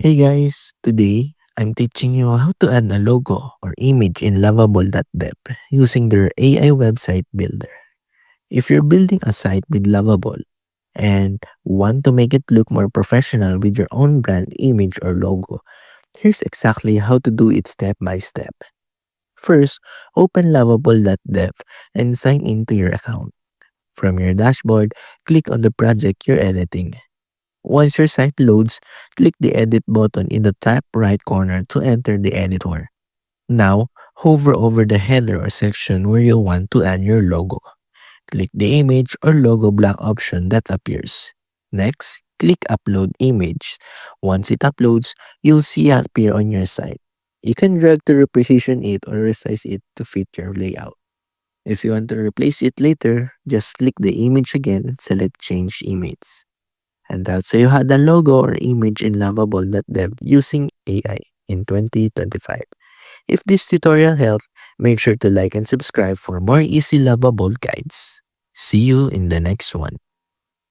Hey guys, today I'm teaching you how to add a logo or image in Lovable.dev using their AI website builder. If you're building a site with Lovable and want to make it look more professional with your own brand image or logo, here's exactly how to do it step by step. First, open Lovable.dev and sign into your account. From your dashboard, click on the project you're editing. Once your site loads, click the edit button in the top right corner to enter the editor. Now, hover over the header or section where you want to add your logo. Click the image or logo block option that appears. Next, click Upload Image. Once it uploads, you'll see it appear on your site. You can drag to reposition it or resize it to fit your layout. If you want to replace it later, just click the image again and select Change Image. And that's how you had a logo or image in Lovable.dev using AI in 2025. If this tutorial helped, make sure to like and subscribe for more easy Lovable guides. See you in the next one.